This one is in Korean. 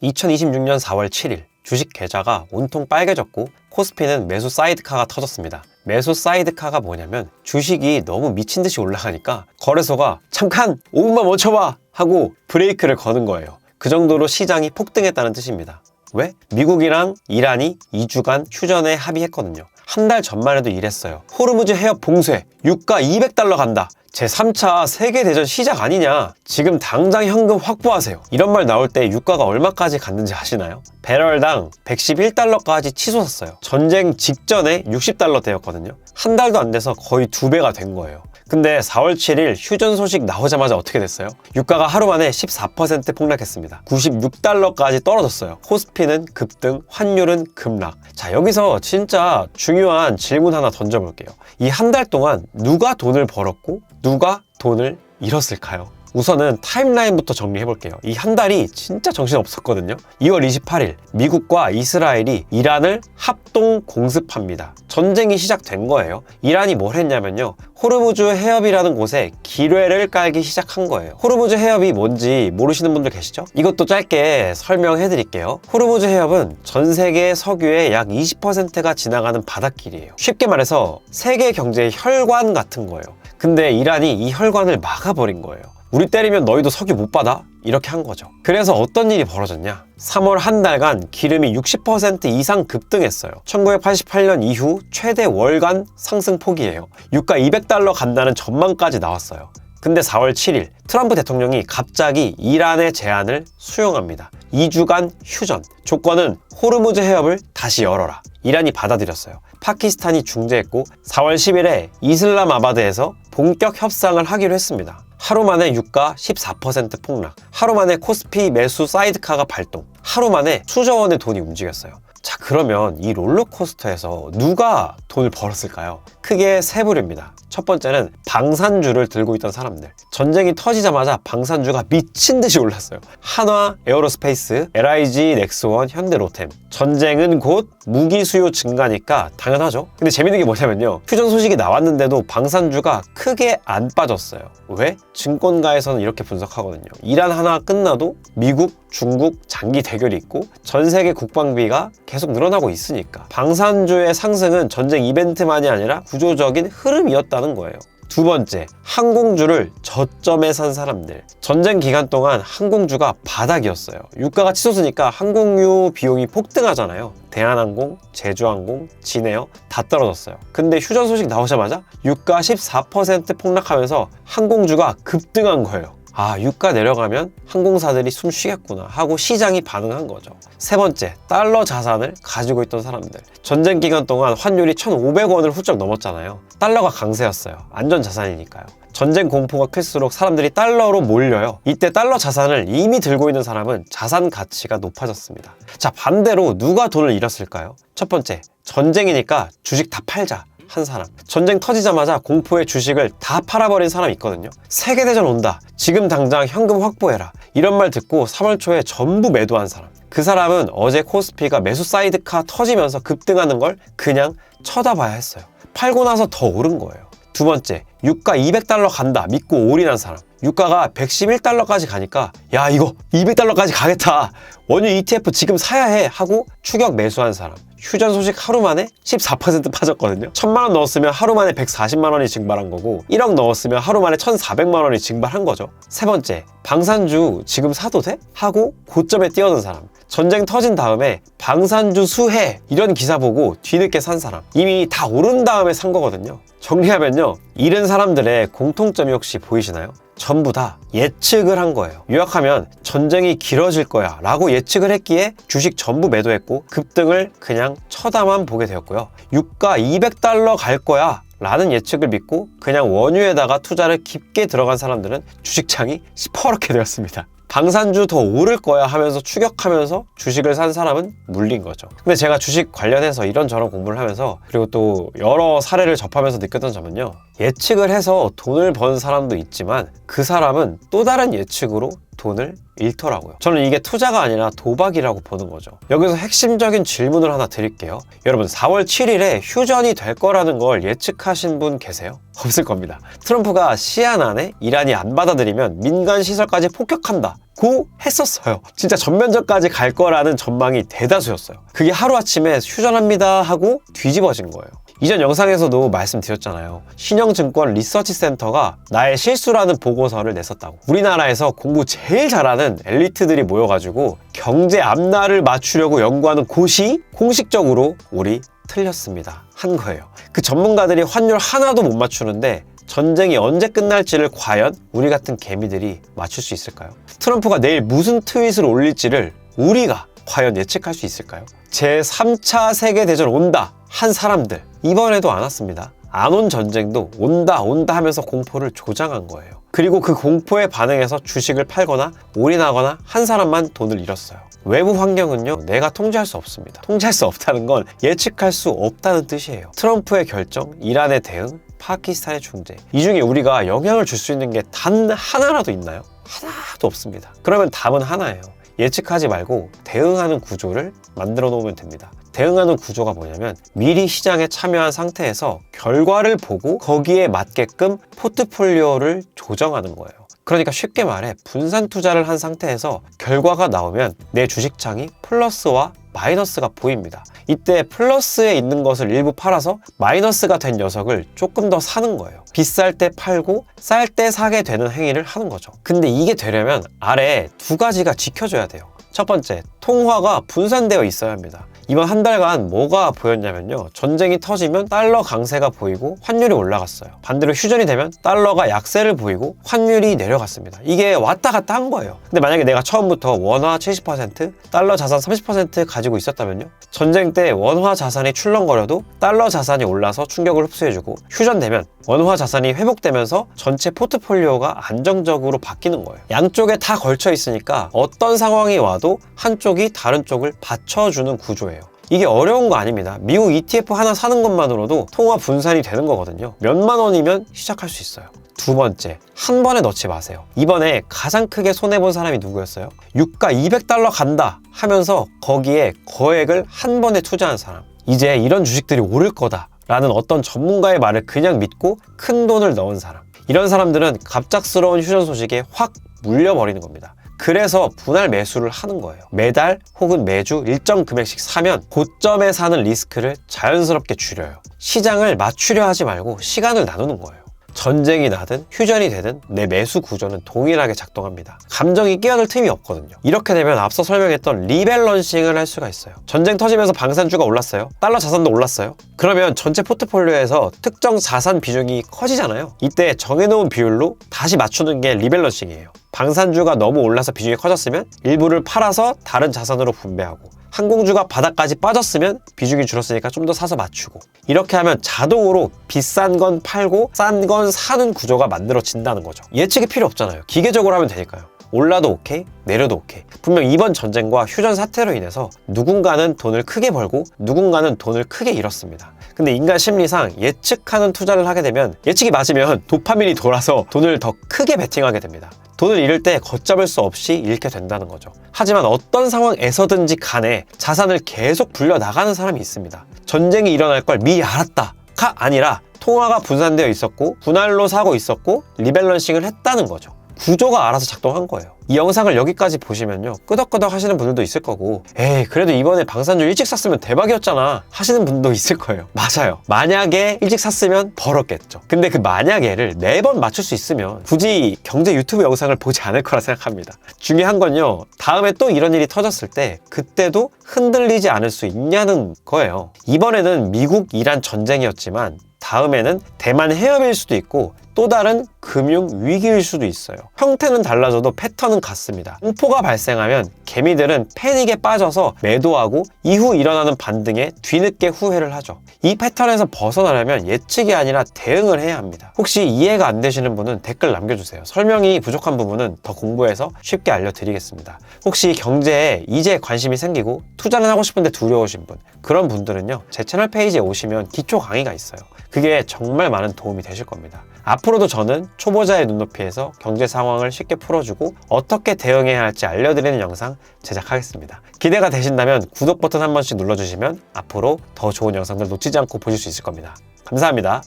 2026년 4월 7일 주식 계좌가 온통 빨개졌고 코스피는 매수 사이드카가 터졌습니다. 매수 사이드카가 뭐냐면 주식이 너무 미친 듯이 올라가니까 거래소가 잠깐 5분만 멈춰봐 하고 브레이크를 거는 거예요. 그 정도로 시장이 폭등했다는 뜻입니다. 왜? 미국이랑 이란이 2주간 휴전에 합의했거든요. 한 달 전만 해도 이랬어요. 호르무즈 해협 봉쇄, 유가 200달러 간다. 제3차 세계대전 시작 아니냐. 지금 당장 현금 확보하세요. 이런 말 나올 때 유가가 얼마까지 갔는지 아시나요? 배럴당 111달러까지 치솟았어요. 전쟁 직전에 60달러대였거든요. 한 달도 안 돼서 거의 2배가 된 거예요. 근데 4월 7일 휴전 소식 나오자마자 어떻게 됐어요? 유가가 하루 만에 14% 폭락했습니다. 96달러까지 떨어졌어요. 코스피는 급등, 환율은 급락. 자, 여기서 진짜 중요한 질문 하나 던져볼게요. 이 한 달 동안 누가 돈을 벌었고 누가 돈을 잃었을까요? 우선은 타임라인부터 정리해볼게요. 이 한 달이 진짜 정신없었거든요. 2월 28일 미국과 이스라엘이 이란을 합동 공습합니다. 전쟁이 시작된 거예요. 이란이 뭘 했냐면요. 호르무즈 해협이라는 곳에 기뢰를 깔기 시작한 거예요. 호르무즈 해협이 뭔지 모르시는 분들 계시죠? 이것도 짧게 설명해 드릴게요. 호르무즈 해협은 전 세계 석유의 약 20%가 지나가는 바닷길이에요. 쉽게 말해서 세계 경제의 혈관 같은 거예요. 근데 이란이 이 혈관을 막아버린 거예요. 우리 때리면 너희도 석유 못 받아? 이렇게 한 거죠. 그래서 어떤 일이 벌어졌냐? 3월 한 달간 기름이 60% 이상 급등했어요. 1988년 이후 최대 월간 상승폭이에요. 유가 200달러 간다는 전망까지 나왔어요. 근데 4월 7일 트럼프 대통령이 갑자기 이란의 제안을 수용합니다. 2주간 휴전. 조건은 호르무즈 해협을 다시 열어라. 이란이 받아들였어요. 파키스탄이 중재했고 4월 10일에 이슬람아바드에서 본격 협상을 하기로 했습니다. 하루 만에 유가 14% 폭락, 하루 만에 코스피 매수 사이드카가 발동, 하루 만에 수조 원의 돈이 움직였어요. 자, 그러면 이 롤러코스터에서 누가 돈을 벌었을까요? 크게 세 부류입니다. 첫 번째는 방산주를 들고 있던 사람들. 전쟁이 터지자마자 방산주가 미친 듯이 올랐어요. 한화, 에어로스페이스, LIG, 넥스원, 현대로템. 전쟁은 곧 무기 수요 증가니까 당연하죠. 근데 재밌는 게 뭐냐면요. 휴전 소식이 나왔는데도 방산주가 크게 안 빠졌어요. 왜? 증권가에서는 이렇게 분석하거든요. 이란 하나 끝나도 미국, 중국 장기 대결이 있고 전 세계 국방비가 계속 늘어나고 있으니까 방산주의 상승은 전쟁 이벤트만이 아니라 구조적인 흐름이었다는 거예요. 두 번째, 항공주를 저점에 산 사람들. 전쟁 기간 동안 항공주가 바닥이었어요. 유가가 치솟으니까 항공유 비용이 폭등하잖아요. 대한항공, 제주항공, 진에어 다 떨어졌어요. 근데 휴전 소식 나오자마자 유가 14% 폭락하면서 항공주가 급등한 거예요. 아, 유가 내려가면 항공사들이 숨 쉬겠구나 하고 시장이 반응한 거죠. 세 번째, 달러 자산을 가지고 있던 사람들. 전쟁 기간 동안 환율이 1,500원을 훌쩍 넘었잖아요. 달러가 강세였어요. 안전 자산이니까요. 전쟁 공포가 클수록 사람들이 달러로 몰려요. 이때 달러 자산을 이미 들고 있는 사람은 자산 가치가 높아졌습니다. 자, 반대로 누가 돈을 잃었을까요? 첫 번째, 전쟁이니까 주식 다 팔자 한 사람. 전쟁 터지자마자 공포의 주식을 다 팔아버린 사람이 있거든요. 세계대전 온다. 지금 당장 현금 확보해라. 이런 말 듣고 3월 초에 전부 매도한 사람. 그 사람은 어제 코스피가 매수 사이드카 터지면서 급등하는 걸 그냥 쳐다봐야 했어요. 팔고 나서 더 오른 거예요. 두 번째, 유가 200달러 간다 믿고 올인한 사람. 유가가 111달러까지 가니까 야, 이거 200달러까지 가겠다. 원유 ETF 지금 사야 해 하고 추격 매수한 사람. 휴전 소식 하루 만에 14% 빠졌거든요. 1,000만 원 넣었으면 하루 만에 140만 원이 증발한 거고 1억 넣었으면 하루 만에 1,400만 원이 증발한 거죠. 세 번째, 방산주 지금 사도 돼? 하고 고점에 뛰어든 사람. 전쟁 터진 다음에 방산주 수혜 이런 기사 보고 뒤늦게 산 사람. 이미 다 오른 다음에 산 거거든요. 정리하면요, 잃은 사람들의 공통점이 혹시 보이시나요? 전부 다 예측을 한 거예요. 요약하면 전쟁이 길어질 거야 라고 예측을 했기에 주식 전부 매도했고 급등을 그냥 쳐다만 보게 되었고요. 유가 200달러 갈 거야 라는 예측을 믿고 그냥 원유에다가 투자를 깊게 들어간 사람들은 주식창이 시퍼렇게 되었습니다. 방산주 더 오를 거야 하면서 추격하면서 주식을 산 사람은 물린 거죠. 근데 제가 주식 관련해서 이런저런 공부를 하면서 그리고 또 여러 사례를 접하면서 느꼈던 점은요, 예측을 해서 돈을 번 사람도 있지만 그 사람은 또 다른 예측으로 돈을 잃더라고요. 저는 이게 투자가 아니라 도박이라고 보는 거죠. 여기서 핵심적인 질문을 하나 드릴게요. 여러분, 4월 7일에 휴전이 될 거라는 걸 예측하신 분 계세요? 없을 겁니다. 트럼프가 시한 안에 이란이 안 받아들이면 민간 시설까지 폭격한다 고 했었어요. 진짜 전면전까지 갈 거라는 전망이 대다수였어요. 그게 하루아침에 휴전합니다 하고 뒤집어진 거예요. 이전 영상에서도 말씀드렸잖아요. 신영증권 리서치센터가 나의 실수라는 보고서를 냈었다고. 우리나라에서 공부 제일 잘하는 엘리트들이 모여가지고 경제 앞날을 맞추려고 연구하는 곳이 공식적으로 우리 틀렸습니다 한 거예요. 그 전문가들이 환율 하나도 못 맞추는데 전쟁이 언제 끝날지를 과연 우리 같은 개미들이 맞출 수 있을까요? 트럼프가 내일 무슨 트윗을 올릴지를 우리가 과연 예측할 수 있을까요? 제3차 세계대전 온다 한 사람들, 이번에도 안 왔습니다. 안 온 전쟁도 온다 하면서 공포를 조장한 거예요. 그리고 그 공포에 반응해서 주식을 팔거나 올인하거나 한 사람만 돈을 잃었어요. 외부 환경은요, 내가 통제할 수 없습니다. 통제할 수 없다는 건 예측할 수 없다는 뜻이에요. 트럼프의 결정, 이란의 대응, 파키스탄의 중재, 이 중에 우리가 영향을 줄 수 있는 게 단 하나라도 있나요? 하나도 없습니다. 그러면 답은 하나예요. 예측하지 말고 대응하는 구조를 만들어 놓으면 됩니다. 대응하는 구조가 뭐냐면 미리 시장에 참여한 상태에서 결과를 보고 거기에 맞게끔 포트폴리오를 조정하는 거예요. 그러니까 쉽게 말해 분산 투자를 한 상태에서 결과가 나오면 내 주식창이 플러스와 마이너스가 보입니다. 이때 플러스에 있는 것을 일부 팔아서 마이너스가 된 녀석을 조금 더 사는 거예요. 비쌀 때 팔고 쌀 때 사게 되는 행위를 하는 거죠. 근데 이게 되려면 아래에 두 가지가 지켜져야 돼요. 첫 번째, 통화가 분산되어 있어야 합니다. 이번 한 달간 뭐가 보였냐면요, 전쟁이 터지면 달러 강세가 보이고 환율이 올라갔어요. 반대로 휴전이 되면 달러가 약세를 보이고 환율이 내려갔습니다. 이게 왔다 갔다 한 거예요. 근데 만약에 내가 처음부터 원화 70%, 달러 자산 30% 가지고 있었다면요, 전쟁 때 원화 자산이 출렁거려도 달러 자산이 올라서 충격을 흡수해주고, 휴전되면 원화 자산이 회복되면서 전체 포트폴리오가 안정적으로 바뀌는 거예요. 양쪽에 다 걸쳐 있으니까 어떤 상황이 와도 한쪽이 다른 쪽을 받쳐주는 구조예요. 이게 어려운 거 아닙니다. 미국 ETF 하나 사는 것만으로도 통화 분산이 되는 거거든요. 몇만 원이면 시작할 수 있어요. 두 번째, 한 번에 넣지 마세요. 이번에 가장 크게 손해본 사람이 누구였어요? 유가 200달러 간다 하면서 거기에 거액을 한 번에 투자한 사람. 이제 이런 주식들이 오를 거다 라는 어떤 전문가의 말을 그냥 믿고 큰 돈을 넣은 사람. 이런 사람들은 갑작스러운 휴전 소식에 확 물려버리는 겁니다. 그래서 분할 매수를 하는 거예요. 매달 혹은 매주 일정 금액씩 사면 고점에 사는 리스크를 자연스럽게 줄여요. 시장을 맞추려 하지 말고 시간을 나누는 거예요. 전쟁이 나든 휴전이 되든 내 매수 구조는 동일하게 작동합니다. 감정이 끼어들 틈이 없거든요. 이렇게 되면 앞서 설명했던 리밸런싱을 할 수가 있어요. 전쟁 터지면서 방산주가 올랐어요. 달러 자산도 올랐어요. 그러면 전체 포트폴리오에서 특정 자산 비중이 커지잖아요. 이때 정해놓은 비율로 다시 맞추는 게 리밸런싱이에요. 방산주가 너무 올라서 비중이 커졌으면 일부를 팔아서 다른 자산으로 분배하고, 항공주가 바닥까지 빠졌으면 비중이 줄었으니까 좀 더 사서 맞추고, 이렇게 하면 자동으로 비싼 건 팔고 싼 건 사는 구조가 만들어진다는 거죠. 예측이 필요 없잖아요. 기계적으로 하면 되니까요. 올라도 오케이, 내려도 오케이. 분명 이번 전쟁과 휴전 사태로 인해서 누군가는 돈을 크게 벌고 누군가는 돈을 크게 잃었습니다. 근데 인간 심리상 예측하는 투자를 하게 되면 예측이 맞으면 도파민이 돌아서 돈을 더 크게 베팅하게 됩니다. 돈을 잃을 때 걷잡을 수 없이 잃게 된다는 거죠. 하지만 어떤 상황에서든지 간에 자산을 계속 불려나가는 사람이 있습니다. 전쟁이 일어날 걸 미리 알았다가 아니라 통화가 분산되어 있었고 분할로 사고 있었고 리밸런싱을 했다는 거죠. 구조가 알아서 작동한 거예요. 이 영상을 여기까지 보시면요, 끄덕끄덕 하시는 분들도 있을 거고, 에이 그래도 이번에 방산주 일찍 샀으면 대박이었잖아 하시는 분도 있을 거예요. 맞아요. 만약에 일찍 샀으면 벌었겠죠. 근데 그 만약에를 매번 맞출 수 있으면 굳이 경제 유튜브 영상을 보지 않을 거라 생각합니다. 중요한 건요, 다음에 또 이런 일이 터졌을 때 그때도 흔들리지 않을 수 있냐는 거예요. 이번에는 미국 이란 전쟁이었지만 다음에는 대만 해협일 수도 있고 또 다른 금융 위기일 수도 있어요. 형태는 달라져도 패턴은 같습니다. 공포가 발생하면 개미들은 패닉에 빠져서 매도하고 이후 일어나는 반등에 뒤늦게 후회를 하죠. 이 패턴에서 벗어나려면 예측이 아니라 대응을 해야 합니다. 혹시 이해가 안 되시는 분은 댓글 남겨주세요. 설명이 부족한 부분은 더 공부해서 쉽게 알려드리겠습니다. 혹시 경제에 이제 관심이 생기고 투자를 하고 싶은데 두려우신 분, 그런 분들은요, 제 채널 페이지에 오시면 기초 강의가 있어요. 그게 정말 많은 도움이 되실 겁니다. 앞으로도 저는 초보자의 눈높이에서 경제 상황을 쉽게 풀어주고 어떻게 대응해야 할지 알려드리는 영상 제작하겠습니다. 기대가 되신다면 구독 버튼 한 번씩 눌러주시면 앞으로 더 좋은 영상들 놓치지 않고 보실 수 있을 겁니다. 감사합니다.